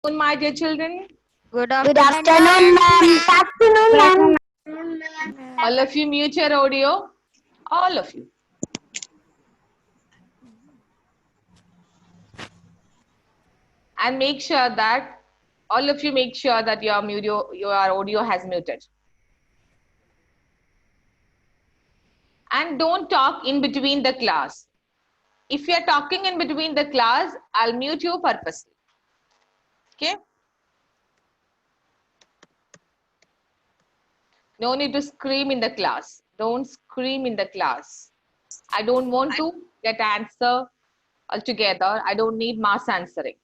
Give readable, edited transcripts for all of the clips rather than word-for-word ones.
My dear children. Good Good afternoon, afternoon, ma'am. ma'am. Good afternoon, ma'am. All of you mute your audio. All of you. And make sure that all of you make sure that your audio has muted. And don't talk in between the class. If you're talking in between the class, I'll mute you purposely. Okay? No need to scream in the class. Don't scream in the class. I don't want to get answer altogether. I don't need mass answering.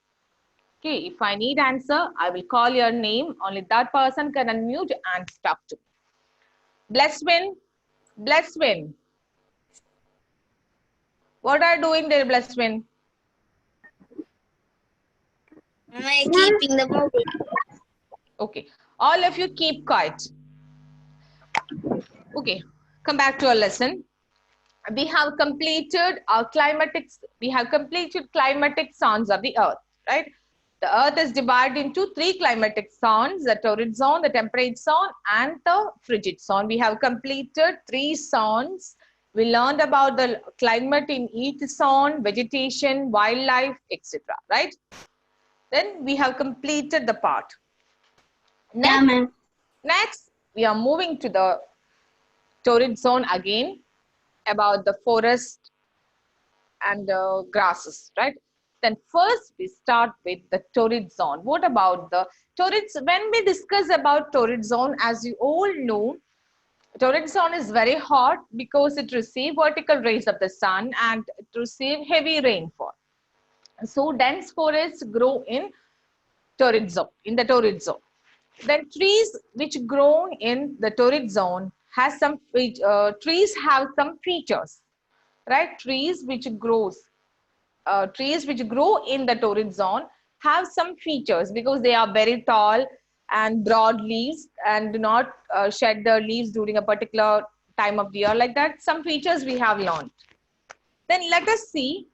Okay, if I need answer, I will call your name. Only that person can unmute and talk to me. Blesswin, Blesswin. What are you doing there, Blesswin? Am I keeping the book? Okay, all of you keep quiet. Okay, come back to our lesson. We have completed our climatics. We have completed climatic zones of the earth, right? The earth is divided into three climatic zones: the torrid zone, the temperate zone, and the frigid zone. We have completed three zones. We learned about the climate in each zone, vegetation, wildlife, etc. Right? Then we have completed the part. Yeah, Next, ma'am. next we are moving to the torrid zone again, about the forest and grasses, right? Then first we start with the torrid zone. What about the torrid? When we discuss about torrid zone, as you all know, torrid zone is very hot because it receives vertical rays of the sun and it receives heavy rainfall. So dense forests grow in torrid zone, in the torrid zone. Then trees which grow in the torrid zone has some trees have some features, right? Trees which grow in the torrid zone have some features because they are very tall and broad leaves and do not shed their leaves during a particular time of the year, like that. Some features we have learned. Then let us see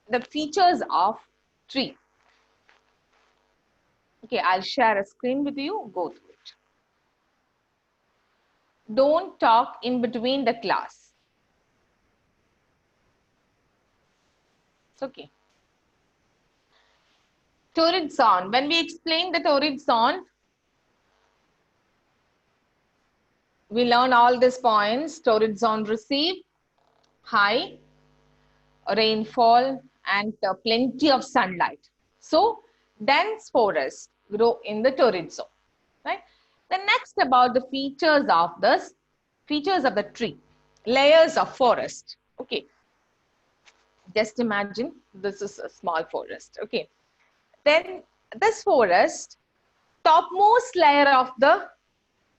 the features of tree. Okay, I'll share a screen with you. Go through it. Don't talk in between the class. It's okay. Torrid zone. When we explain the torrid zone, we learn all these points. Torrid zone receive high rainfall and plenty of sunlight. So dense forests grow in the torrid zone, right? The next about the features of the tree, layers of forest. Okay, just imagine this is a small forest. Okay, then this forest, topmost layer of the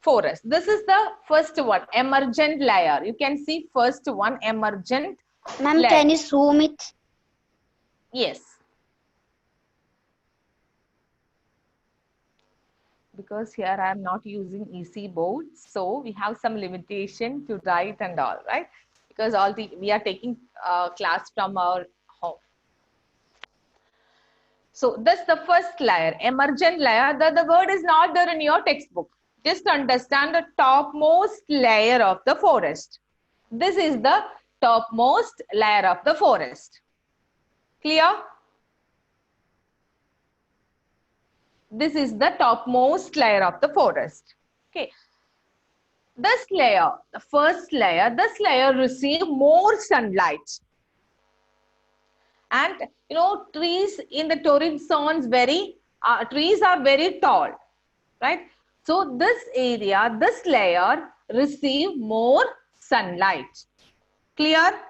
forest. This is the first one, emergent layer. You can see first one, emergent Ma'am, layer. can you zoom it? Yes. Because here I am not using EC boards, so we have some limitation to write and all, right? Because we are taking class from our home. So this the first layer, emergent layer. The word is not there in your textbook. Just understand the topmost layer of the forest. This is the topmost layer of the forest. Clear? This is the topmost layer of the forest. Okay. This layer, the first layer, this layer receive more sunlight. And you know, trees in the torrid zones trees are very tall, right? So this area, this layer receive more sunlight. Clear?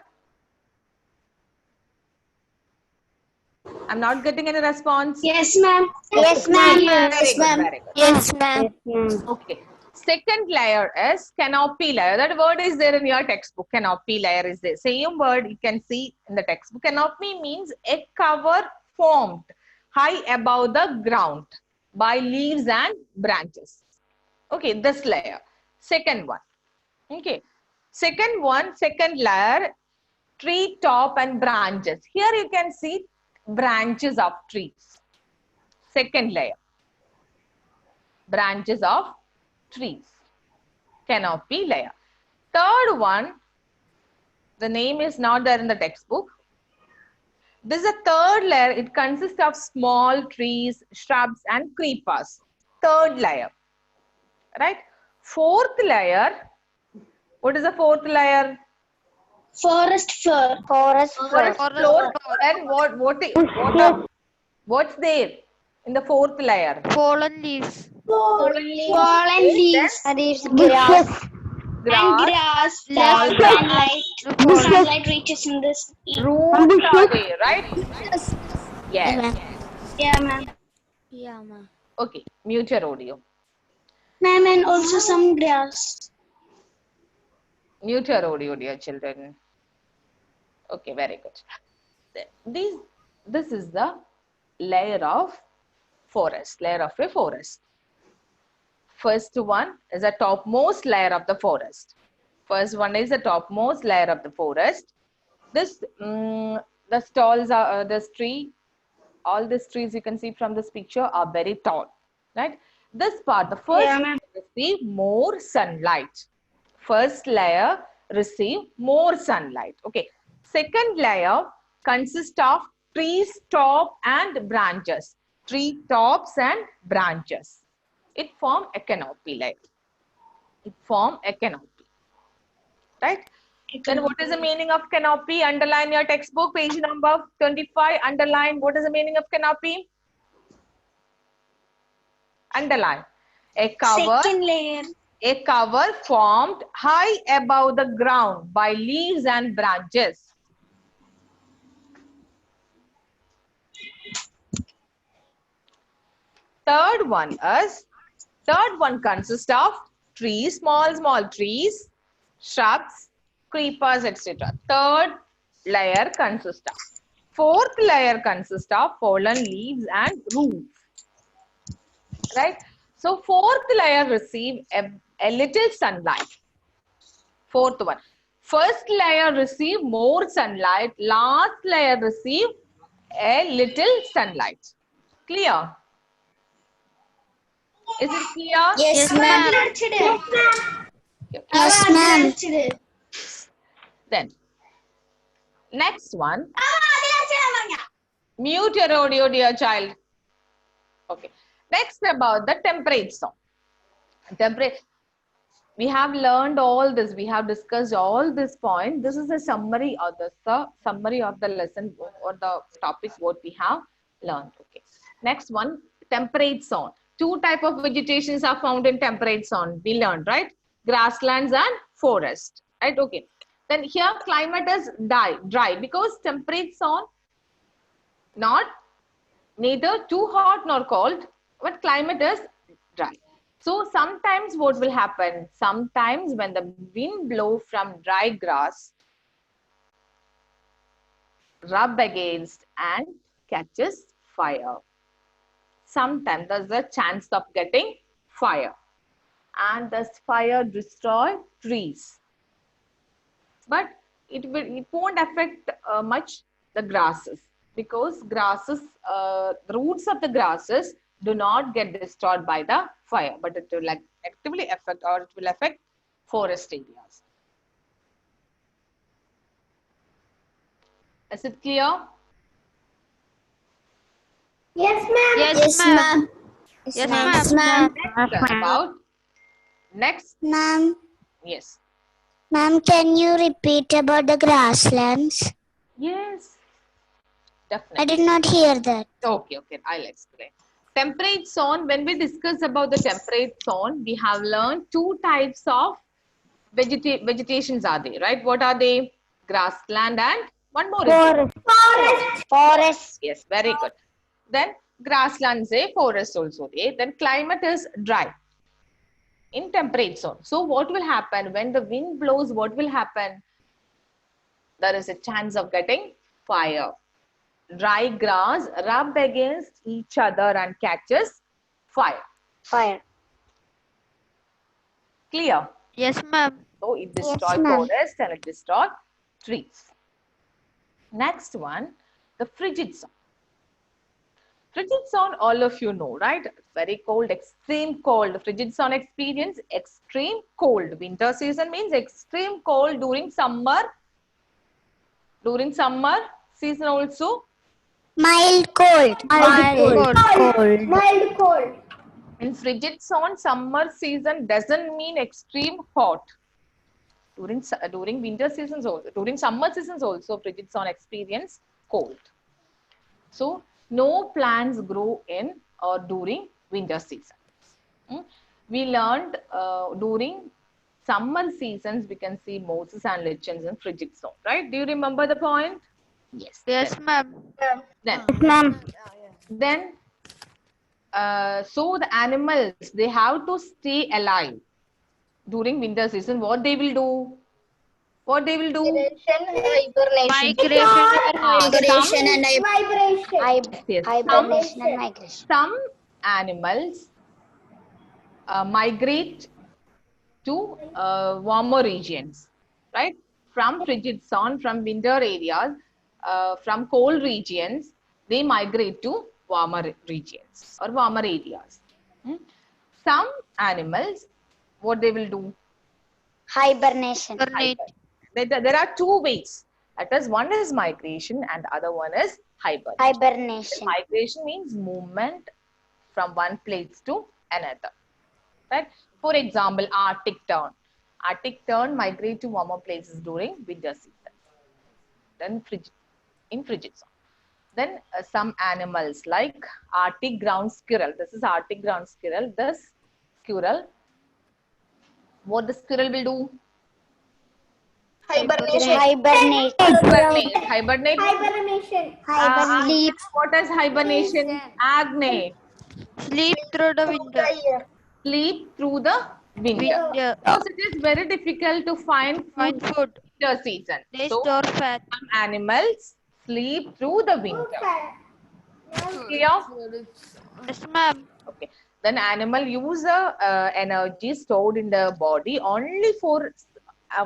I'm not getting any response. Yes, ma'am. Yes, ma'am. Very good, very good. Yes, ma'am. Yes, ma'am. Okay. Second layer is canopy layer. That word is there in your textbook. Canopy layer is there. Same word you can see in the textbook. Canopy means a cover formed high above the ground by leaves and branches. Okay, this layer. Second one. Okay. Second layer, tree top and branches. Here you can see branches of trees. Second layer, branches of trees, canopy layer. Third one, the name is not there in the textbook. This is a third layer. It consists of small trees, shrubs, and creepers. Third layer, right? Fourth layer, what is the fourth layer? Forest floor. Forest floor. And what's there in the fourth layer? Fallen leaves. Fallen Okay, leaves. then That is grass. And grass, grass. small That grass, sunlight reaches in this. roots are there, right? Yes. Yeah, ma'am. Yeah, ma'am. Okay, mute your audio. Ma'am, and also some grass. Mute your audio, dear children. Okay, very good. This is the layer of forest, layer of a forest. First one is the topmost layer of the forest. First one is the topmost layer of the forest. This, the stalls are, this tree, all these trees you can see from this picture are very tall, right? This part, the first Yeah, ma'am. receive more sunlight. First layer receive more sunlight. Okay. Second layer consists of trees, top and branches. Tree tops and branches. It form a canopy layer. It form a canopy. Right? Then what is the meaning of canopy? Underline your textbook, page number 25. Underline. What is the meaning of canopy? Underline. A cover. Second layer. A cover formed high above the ground by leaves and branches. Third one consists of trees, small trees, shrubs, creepers, etc. Third layer consists of. Fourth layer consists of fallen leaves and roots. Right? So fourth layer receive a little sunlight. Fourth one. First layer receive more sunlight. Last layer receive a little sunlight. Clear? Is it clear? Yes, ma'am. Okay. Yes, ma'am. Then next one. Mute your audio, dear child. Okay. Next about the temperate zone. We have learned all this. We have discussed all this point. This is a summary of the lesson or the topic what we have learned. Okay. Next one, temperate zone. Two type of vegetations are found in temperate zone. We learned, right? Grasslands and forest. Right? Okay. Then here climate is dry because temperate zone not neither too hot nor cold, but climate is dry. So sometimes what will happen? Sometimes when the wind blows from dry grass, rub against and catches fire. Sometimes there's a chance of getting fire. And this fire destroy trees. But it won't affect much the grasses. Because grasses, the roots of the grasses do not get destroyed by the fire, but it will actively affect or it will affect forest areas. Is it clear? Yes, ma'am. Yes, ma'am. Yes, ma'am. Next, Ma'am, yes. ma'am, can you repeat about the grasslands? Yes, I definitely. did not hear that. Okay, I'll explain. Temperate zone, when we discuss about the temperate zone, we have learned two types of vegetations are there, right? What are they? Grassland and one more. Forest. Yes, very good. Then grasslands, forest also there. Then climate is dry in temperate zone. So what will happen when the wind blows? What will happen? There is a chance of getting fire. Dry grass rub against each other and catches fire. Fire. Clear? Yes, ma'am. So it destroys ma'am. forest and it destroys trees. Next one, the frigid zone. Frigid zone, all of you know, right? Very cold, extreme cold. Frigid zone experience, extreme cold. Winter season means extreme cold during summer. During summer season also, Mild cold. Mild cold. in frigid zone, summer season doesn't mean extreme hot. During winter seasons also, during summer seasons also, frigid zone experience cold. So no plants grow in or during winter season. We learned during summer seasons we can see mosses and lichens in frigid zone, right? Do you remember the point? Yes. Yes, ma'am. Then, Ma'am. then so the animals, they have to stay alive during winter season. What they will do? What they will do? Migration. Migration and Yes. hibernation and migration. Some animals migrate to warmer regions, right? From frigid zone, from winter areas, from cold regions, they migrate to warmer regions or warmer areas. Some animals, what they will do? Hibernation. Hibernate. There are two ways. That is, one is migration and the other one is hibernation. Hibernation. Migration means movement from one place to another. Right? For example, Arctic tern. Arctic tern migrate to warmer places during winter season. Then in frigid zone. Then some animals like Arctic ground squirrel. This is Arctic ground squirrel. This squirrel, what the squirrel will do? Hibernation. Hibernate. Hibernate. What is hibernation? Agne. Sleep through the winter. Sleep through the winter. Winter. Because it is very difficult to find Find food food. in winter season. They So store fat. some animals sleep through the winter. Clear? Yes, ma'am. Okay. Then animal use energy stored in the body only for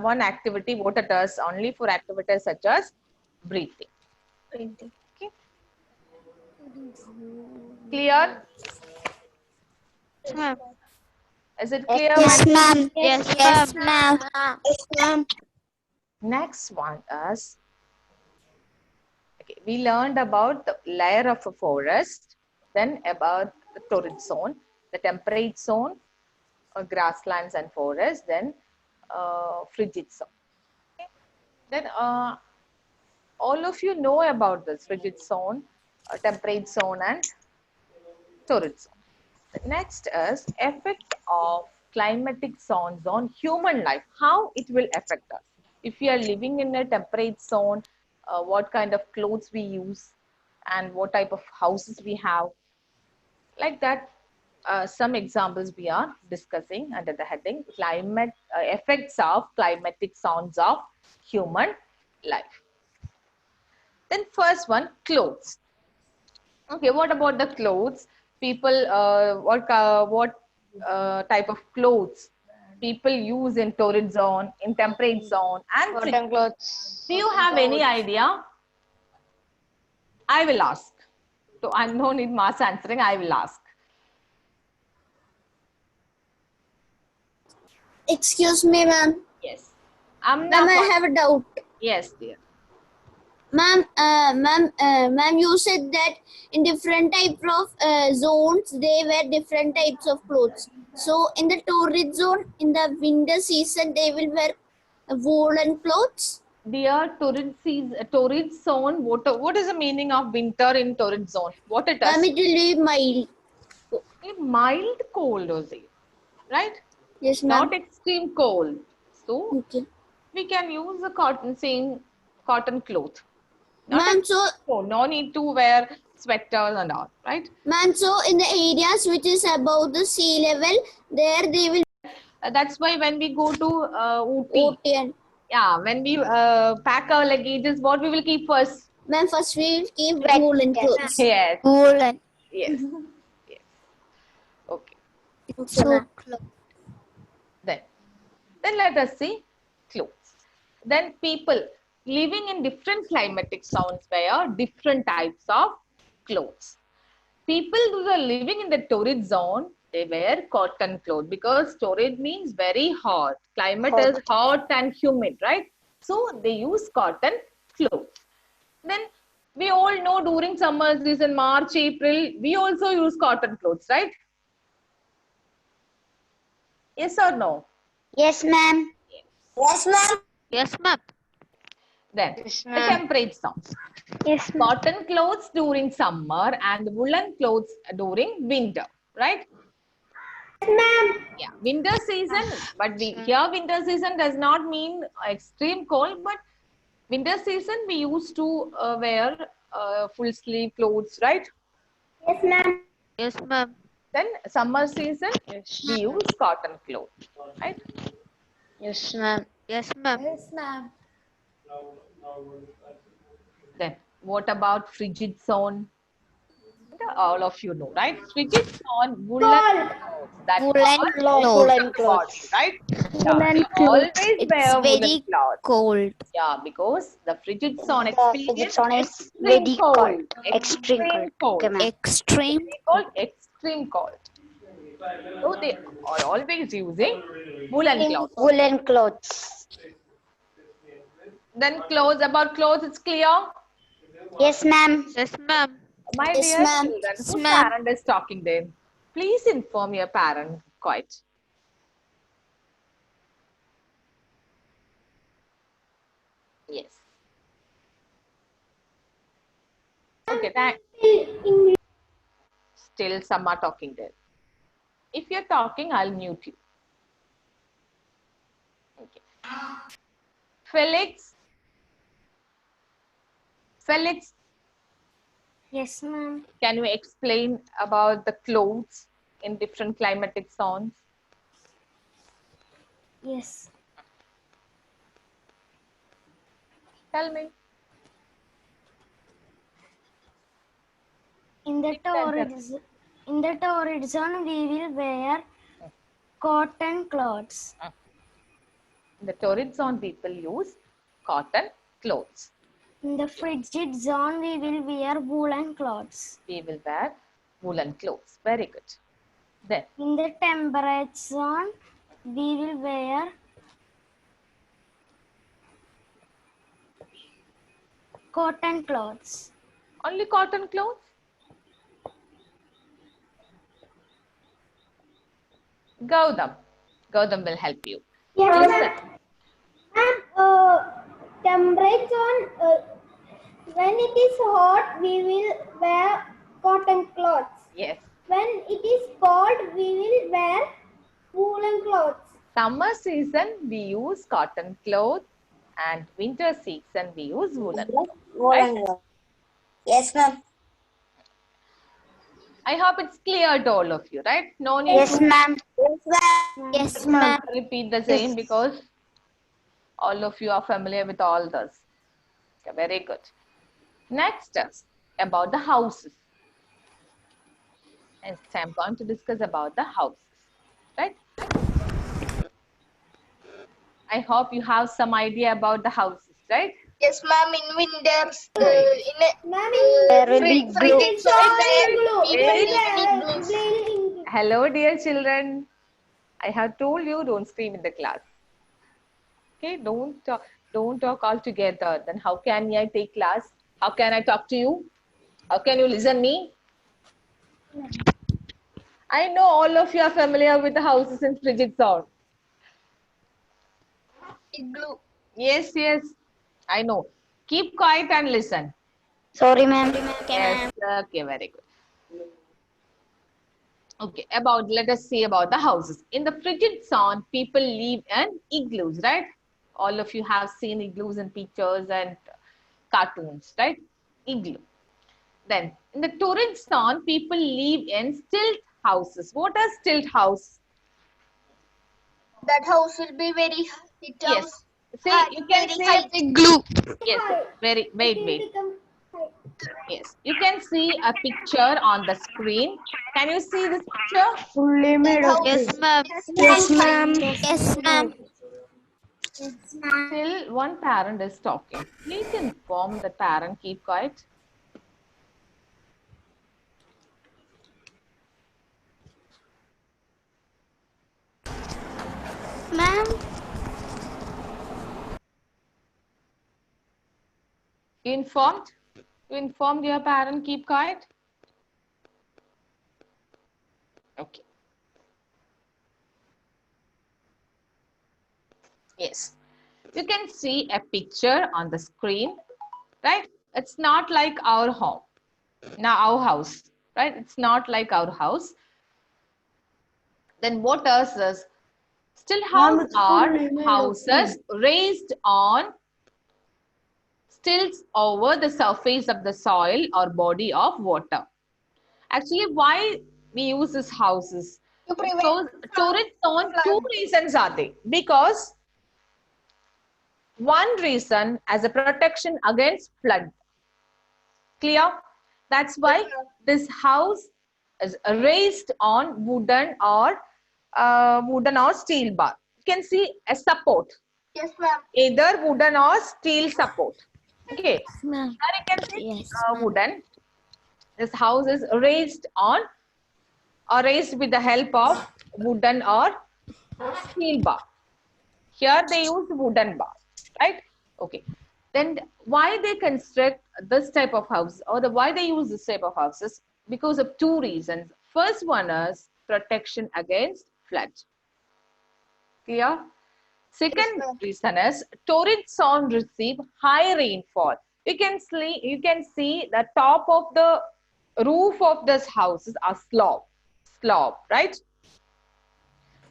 one activity. What it does? Only for activities such as breathing. Okay. Clear? Yes, ma'am. Is it clear? Yes, ma'am. Yes, Yes, ma'am. ma'am. Yes, ma'am. Next one is, okay, we learned about the layer of a forest, then about the torrid zone, the temperate zone, grasslands and forests, then frigid zone. Okay. Then all of you know about this frigid zone, temperate zone and torrid zone. The next is effect of climatic zones on human life, how it will affect us. If we are living in a temperate zone, what kind of clothes we use and what type of houses we have. Like that, some examples we are discussing under the heading climate effects of climatic zones of human life. Then first one, clothes. Okay, what about the clothes? People, what type of clothes people use in torrid zone, in temperate zone, and Cotton clothes. do you have any idea? I will ask. So I no need mass answering. I will ask. Excuse me, ma'am. Yes. Ma'am, I have a doubt. Yes, dear. Ma'am, ma'am, you said that in different types of zones, they wear different types of clothes. So, in the torrid zone, in the winter season, they will wear woolen clothes. Dear, torrid zone. What is the meaning of winter in torrid zone? What it Ma'am, is? it will be mild. A mild cold, Ozzy, right? Yes, ma'am. Not extreme cold. So Okay. we can use a cotton cloth. Not Ma'am, extreme cold. No need to wear sweaters and all, right? ma'am, so in the areas which is above the sea level, there they will That's why when we go to Ooty, OT and yeah, when we pack our luggages, what we will keep first? ma'am, first we will keep woolen clothes. Yes, Woolen. yes, yes. Okay. So, Then let us see clothes. Then people living in different climatic zones wear different types of clothes. people who are living in the torrid zone, they wear cotton clothes because torrid means very hot. Climate is hot and humid, right? So they use cotton clothes. Then we all know during summer season, March, April, we also use cotton clothes, right? Yes or no? Yes, ma'am. Yes, ma'am. Yes, ma'am. Then Yes, the ma'am. temperature zone. Yes, Cotton clothes during summer and woolen clothes during winter, right? ma'am. Yeah, winter season, but here winter season does not mean extreme cold, but winter season we used to wear full sleeve clothes, right? Yes, ma'am. Yes, ma'am. Then summer season we use cotton clothes, right? Yes, ma'am. Yes, ma'am. Yes, ma'am. Then what about frigid zone? All of you know, right? Frigid zone, woolen clothes that Woolen cover clothes. most of the body, right? Yeah, they always wear woolen clothes. Cold. Yeah, because the frigid zone The frigid experience zone is extreme very cold. cold. Extreme cold. Okay, ma'am. Extreme. They call extreme cold. So they are always using woolen clothes. Woolen clothes. Then clothes, about clothes, it's clear. Yes, ma'am. Yes, ma'am. My Yes, dear ma'am. children, Yes, whose ma'am. parent is talking there? Please inform your parent quite. Yes. Okay, thank. Still some are talking there. If you're talking, I'll mute you. Okay. Felix. Felix, Yes, ma'am. can you explain about the clothes in different climatic zones? Yes. Tell me. In the torrid zone, we will wear cotton clothes. In the torrid zone, people use cotton clothes. In the frigid zone, we will wear woolen clothes. We will wear woolen clothes. Very good. Then, In the temperate zone, we will wear cotton clothes. only cotton clothes? Gautam. Gautam will help you. Yes, Listen. temperate zone, when it is hot, we will wear cotton clothes. Yes. When it is cold, we will wear woolen clothes. Summer season, we use cotton clothes, and winter season, we use woolen clothes. Right? Yes, ma'am. I hope it's clear to all of you, right? No need Yes, to ma'am. Yes, ma'am. repeat the same because all of you are familiar with all this. Okay, very good. Next is about the houses. And I'm going to discuss about the houses, right? I hope you have some idea about the houses, right? Yes, ma'am. In winters, There will be glue. Hello, dear children. I have told you don't scream in the class. Okay, don't talk all together. Then how can I take class? How can I talk to you? How can you listen me? I know all of you are familiar with the houses in frigid zone. Igloo. Yes, yes, I know. Keep quiet and listen. Sorry, ma'am. Yes, okay, very good. Okay, let us see about the houses. In the frigid zone, people live in igloos, right? All of you have seen igloos in pictures and cartoons, right? Igloo. Then, in the torrid zone, people live in stilt houses. What are stilt house? That house will be very. It Yes. house See, has you can very see high. Igloo. yes, wait. Yes, you can see a picture on the screen. Can you see this picture? Fully made of Yes, ma'am. Yes, ma'am. Yes, ma'am. Still, one parent is talking. Please inform the parent, keep quiet. ma'am. You informed? You informed your parent, keep quiet? Okay. Yes. You can see a picture on the screen, right? It's not like our home. Now our house, right? It's not like our house. Then what else is? Still house are houses raised on stilts over the surface of the soil or body of water. Actually, why we use these houses? To prevent So, torrid zone, two reasons are there. Because one reason as a protection against flood. Clear? That's why this house is raised on wooden or steel bar. You can see a support, Yes, ma'am. either wooden or steel support. Okay, Ma'am. here you can see Yes, wooden. This house is raised on or raised with the help of wooden or steel bar. Here they use wooden bar, right? Okay. Then why they construct this type of house or why they use this type of houses? Because of two reasons. First one is protection against flood. Clear? Second reason is torrid zone receive high rainfall. You can see the top of the roof of this houses are slope, right?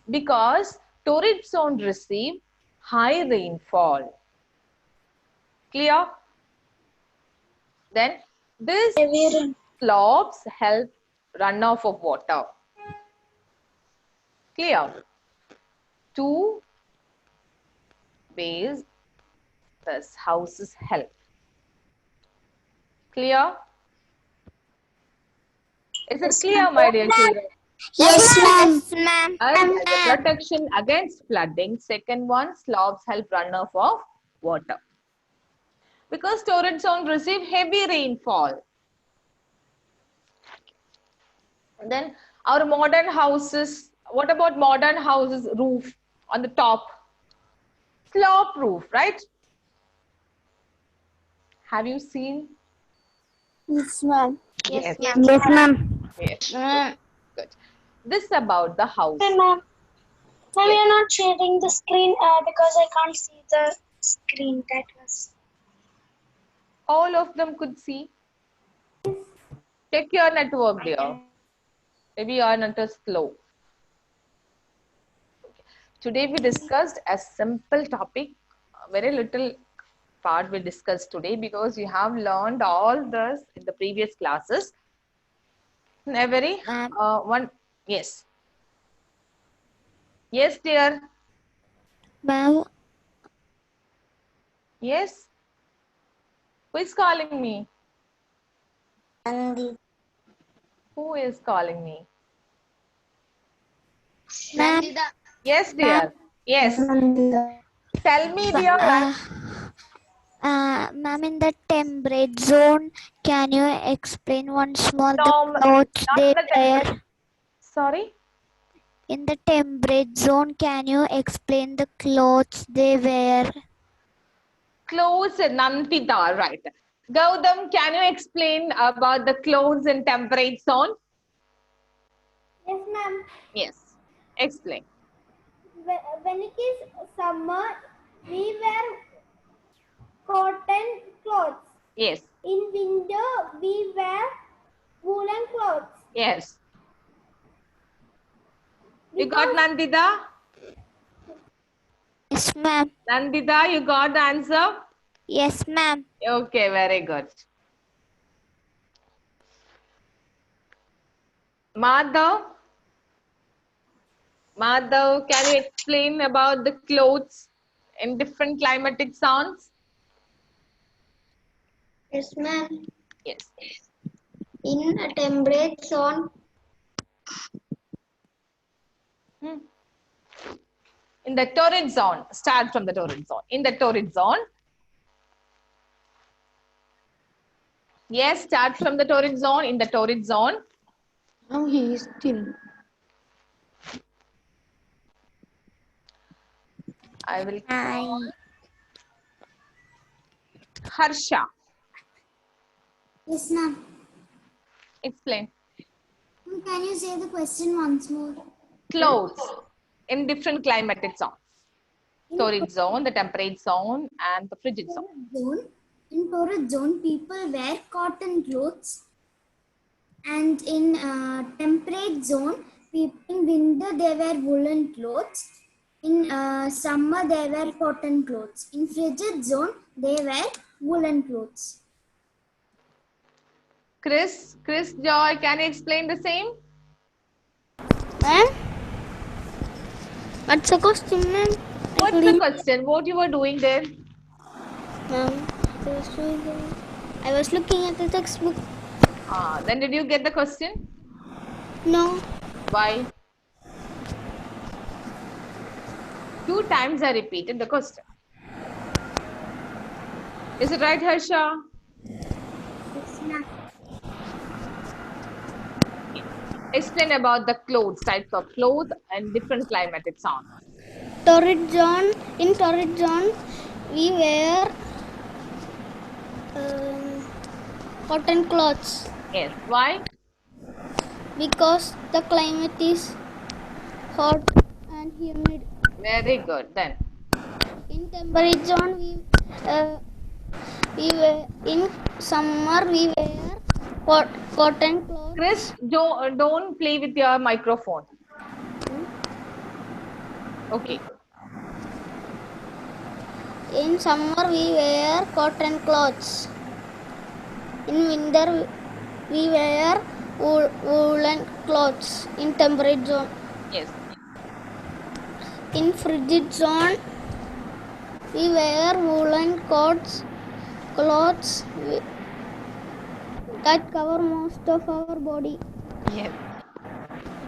Because torrid zone receive high rainfall. Clear? Then this slopes help runoff of water. Clear? Two ways this houses help. Clear? Is it clear, my dear children? Yes, ma'am. As a protection against flooding. Second one, slopes help runoff of water. Because torrid zone receive heavy rainfall. Then our modern houses, what about modern houses roof on the top? Slope roof, right? Have you seen? Yes, ma'am. Yes. Yes, ma'am. Yes. Good. This about the house. Ma'am, ma'am, Yes. you're not sharing the screen because I can't see the screen. That was. All of them could see. Check your network there. Maybe your net is slow. Okay. Today we discussed a simple topic, very little part we discussed today because you have learned all this in the previous classes. A very one, yes. Yes, dear. Ma'am, Yes. Who is calling me? Who is calling me? ma'am, Yes, dear. Yes. Tell me, dear. ma'am, in the temperate zone, can you explain once more No, the clothes not they in the wear? temperate. Sorry. In the temperate zone, can you explain the clothes they wear? Clothes, Nandita, right. Gautam, can you explain about the clothes in temperate zone? Yes, ma'am. Yes. Explain. When it is summer, we wear cotton clothes. Yes. In winter, we wear woolen clothes. Yes. You got Nandita? Yes, ma'am. Nandita, you got the answer? Yes, ma'am. Okay, very good. Madhav? Madhav, can you explain about the clothes in different climatic zones? Yes, ma'am. Yes. In a temperate zone, In the torrid zone, start from the torrid zone. In the torrid zone, yes, start from the torrid zone. In the torrid zone, now he is still. I will call Harsha. Yes, ma'am. Explain. Can you say the question once more? Clothes in different climatic zones. Torrid zone, the temperate zone, and the frigid zone. In torrid zone, people wear cotton clothes, and in temperate zone, in winter they wear woolen clothes. In summer they wear cotton clothes. In frigid zone, they wear woolen clothes. Chris, Joy, can you explain the same? Ma'am? What's the question, ma'am? What's the question? What you were doing there? Ma'am, I was looking at the textbook. Then did you get the question? No. Why? 2 times I repeated the question. Is it right, Harsha? Explain about the clothes, types of clothes and different climatic zones. Torrid zone. In torrid zone, we wear cotton clothes Yes. Why? because the climate is hot and humid. Very good. Then In temperate zone, in summer we wear cotton clothes. Chris, don't play with your microphone. Okay. In summer we wear cotton clothes. In winter we wear woolen clothes. In temperate zone. Yes. In frigid zone we wear woolen clothes that cover most of our body. Yes.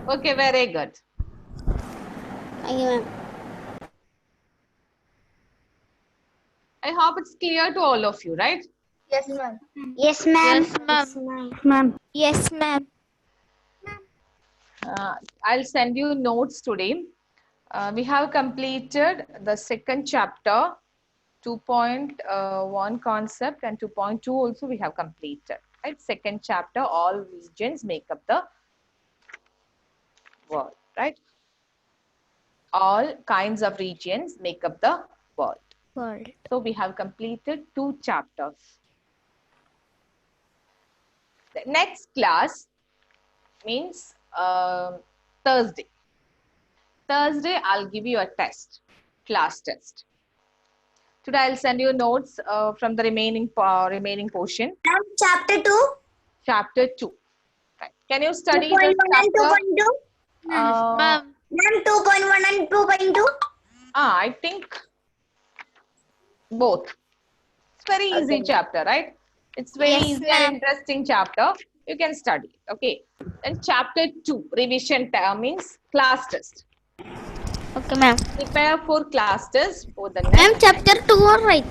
Okay. Very good. Thank you, ma'am. I hope it's clear to all of you, right? Yes, ma'am. Yes, ma'am. Yes, ma'am. Yes, ma'am. I'll send you notes today. We have completed the second chapter, 2.1 concept, and 2.2 also we have completed. Right? Second chapter, all regions make up the world. Right? All kinds of regions make up the world. So we have completed 2 chapters. The next class means Thursday. Thursday, I'll give you a test, class test. Today, I'll send you notes from the remaining portion. Chapter 2. Chapter 2. Right. Can you study 2.1 this and chapter? 2.2. Ma'am. Ma'am, 2.1 and 2.2. I think both. It's very easy chapter, right? It's very Yes, easy ma'am. and interesting chapter. You can study. Okay. Then chapter 2, revision means class test. Okay, ma'am. Prepare for class test for the Ma'am, next. chapter 2, all right.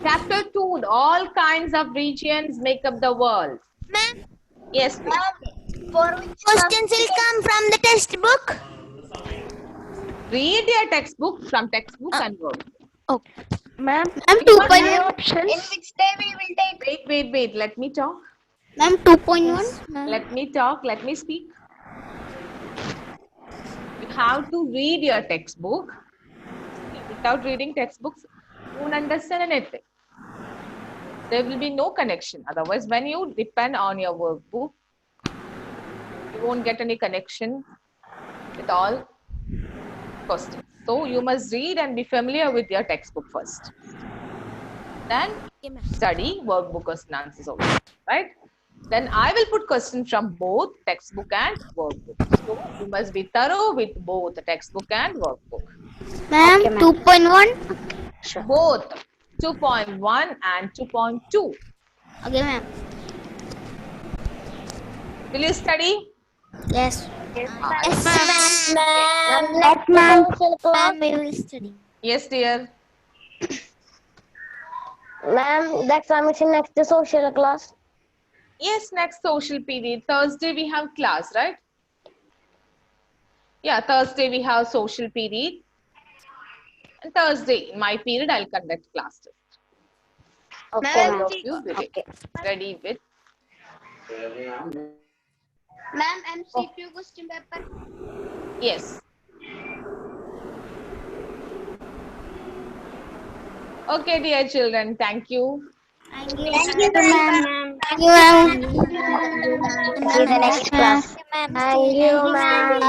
Chapter 2, all kinds of regions make up the world. Ma'am, Yes, please. For which questions will come from the textbook. Read your textbook from textbook and workbook. Ma'am, 2.1. in which day we will take? Wait. Let me talk. Ma'am, 2.1. Ma'am. Let me talk. Let me speak. You have to read your textbook. Without reading textbooks, you won't understand anything. There will be no connection. Otherwise, when you depend on your workbook, you won't get any connection with all questions. So you must read and be familiar with your textbook first. Then study workbook question answers also, right? Then I will put questions from both textbook and workbook. So you must be thorough with both the textbook and workbook. Ma'am, 2.1. Both 2.1 and 2.2. Okay, ma'am. Will you study? Yes. Yes, ma'am. Yes, ma'am. Ma'am, we will study. Yes, dear. Ma'am, the examination next to social class. Yes, next social period. Thursday we have class, right? Yeah, Thursday we have social period. And Thursday, in my period, I'll conduct class test. Okay, All ma'am. of you will be ready with. Ma'am, MCQ question paper. Yes. Okay, dear children, thank you. Thank you, Thank you, ma'am. Thank you, ma'am. See you in the next class. Thank you, ma'am.